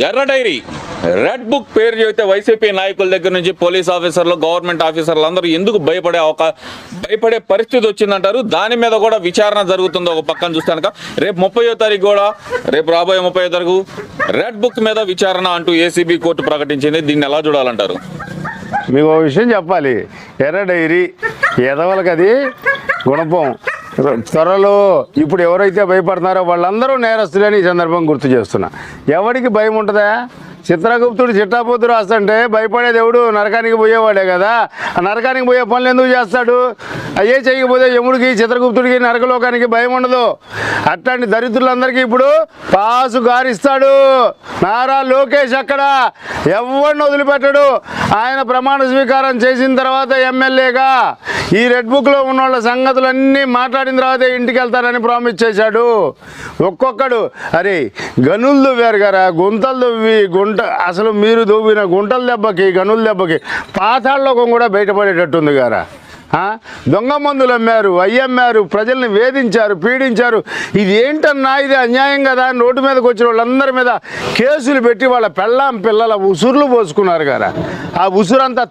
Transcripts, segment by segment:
ఎర్ర dairy red book పేరు చెబితే వైసీపీ నాయకుల దగ్గర నుంచి పోలీస్ ఆఫీసర్లు గవర్నమెంట్ ఆఫీసర్లు అందరూ ఎందుకు భయపడే పరిస్థితి వచ్చిందంటారు. దాని మీద కూడా విచారణ జరుగుతుంది. ఒక పక్కన చూస్తే కనుక రేపు 30వ తారీఖు కూడా రేపు రాబోయే 30వ తారీఖు రెడ్ బుక్ మీద విచారణ అంటూ ఏసీబీ కోర్టు ప్రకటించింది. దీన్ని ఎలా చూడాలంటారు? మీకు ఒక విషయం చెప్పాలి. ఎర్ర డైరీ ఎదవలకి అది గుణపం. త్వరలో ఇప్పుడు ఎవరైతే భయపడుతున్నారో వాళ్ళందరూ నేరస్తులని ఈ సందర్భం గుర్తు చేస్తున్నా. ఎవరికి భయం ఉంటుందా? చిత్రగుప్తుడు చిట్టాపోతు రాస్తుంటే భయపడేది ఎవడు? నరకానికి పోయేవాడే కదా. ఆ నరకానికి పోయే పనులు ఎందుకు చేస్తాడు? అయ్యే చేయకపోతే యముడికి చిత్రగుప్తుడికి నరకలోకానికి భయం ఉండదు. అట్లాంటి దరిద్రులందరికీ ఇప్పుడు పాసు గారిస్తాడు నారా లోకేష్. అక్కడ ఎవరిని వదిలిపెట్టడు. ఆయన ప్రమాణ స్వీకారం చేసిన తర్వాత ఎమ్మెల్యేగా ఈ రెడ్ బుక్లో ఉన్న వాళ్ళ సంగతులన్నీ మాట్లాడిన తర్వాత ఇంటికి వెళ్తారని ప్రామిస్ చేశాడు. ఒక్కొక్కడు అరే గనులు దువ్వారు కదా, గుంతలు దువ్వి అసలు మీరు దువ్విన గుంటల దెబ్బకి గనుల దెబ్బకి పాతాళలోకం కూడా బయటపడేటట్టుంది గారా. దొంగ మందులు అమ్మారు, అయ్యమ్మారు, ప్రజల్ని వేధించారు, పీడించారు. ఇది ఏంటన్నా, ఇది అన్యాయం కదా అని రోడ్డు మీదకి వచ్చిన వాళ్ళందరి మీద కేసులు పెట్టి వాళ్ళ పిల్లల ఉసురులు పోసుకున్నారు కదా. ఆ ఉసురంతా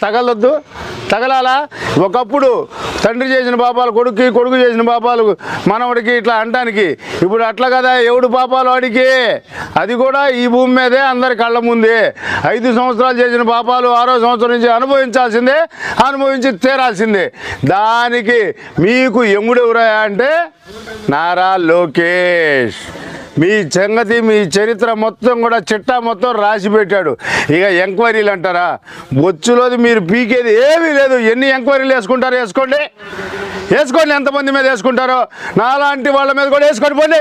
తగలాలా? ఒకప్పుడు తండ్రి చేసిన పాపాలు కొడుకు, కొడుకు చేసిన పాపాలు మనవడికి ఇట్లా అంటానికి ఇప్పుడు అట్లా కదా. ఎవడు పాపాలు వాడికి. అది కూడా ఈ భూమి మీదే అందరి కళ్ళ ముందే. 5 సంవత్సరాలు చేసిన పాపాలు 6వ సంవత్సరం నుంచి అనుభవించాల్సిందే, అనుభవించి తీరాల్సిందే. దానికి మీకు ఎముడెవరా అంటే నారా లోకేష్. మీ సంగతి, మీ చరిత్ర మొత్తం కూడా చిట్టా మొత్తం రాసి పెట్టాడు. ఇక ఎంక్వైరీలు అంటారా? బొచ్చులోది మీరు పీకేది ఏమీ లేదు. ఎన్ని ఎంక్వైరీలు వేసుకుంటారో వేసుకోండి, ఎంతమంది మీద వేసుకుంటారో నాలాంటి వాళ్ళ మీద కూడా వేసుకొని పోండి.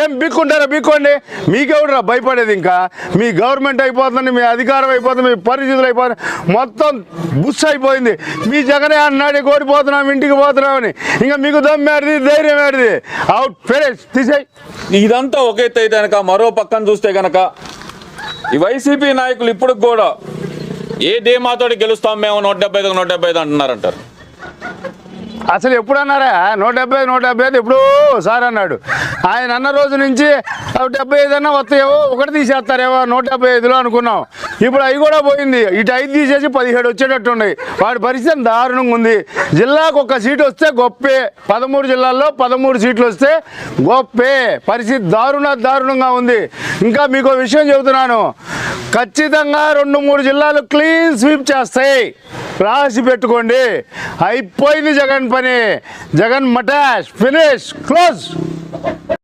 ఏం బిక్కుంటారో బిక్కోండి. మీకెవడురా భయపడేది? ఇంకా మీ గవర్నమెంట్ అయిపోతుంది, మీ అధికారం అయిపోతుంది, మీ పరిస్థితులు అయిపోతుంది, మొత్తం బుస్ అయిపోయింది. మీ జగనే అన్నాడు కోరిపోతున్నాం, ఇంటికి పోతున్నామని. ఇంకా మీకు దమ్మేడిది, ధైర్యం ఏడిది? అవుట్ ఫినిష్ తీసేయి. ఇదంతా ఒక ఎత్తు అయితే కనుక మరో పక్కన చూస్తే కనుక ఈ వైసీపీ నాయకులు ఇప్పుడు కూడా ఏ ధీమాతోటి గెలుస్తాం మేము 175 అంటున్నారంటారు. అసలు ఎప్పుడు అన్నారా 175 ఎప్పుడూ సార్ అన్నాడు. ఆయన అన్న రోజు నుంచి 75 అన్నా వస్తాయేమో, ఒకటి తీసేస్తారేమో 175లో అనుకున్నాం. ఇప్పుడు అవి కూడా పోయింది. ఇటు 5 తీసేసి 17 వచ్చేటట్టు ఉన్నాయి. వాడి పరిస్థితి దారుణంగా ఉంది. జిల్లాకు 1 సీటు వస్తే గొప్పే. 13 జిల్లాల్లో 13 సీట్లు వస్తే గొప్పే. పరిస్థితి దారుణంగా ఉంది. ఇంకా మీకు విషయం చెబుతున్నాను, ఖచ్చితంగా 2-3 జిల్లాలు క్లీన్ స్వీప్ చేస్తాయి. రాసి పెట్టుకోండి. అయిపోయింది జగన్ పని. జగన్ మటాష్, ఫినిష్, క్లోజ్.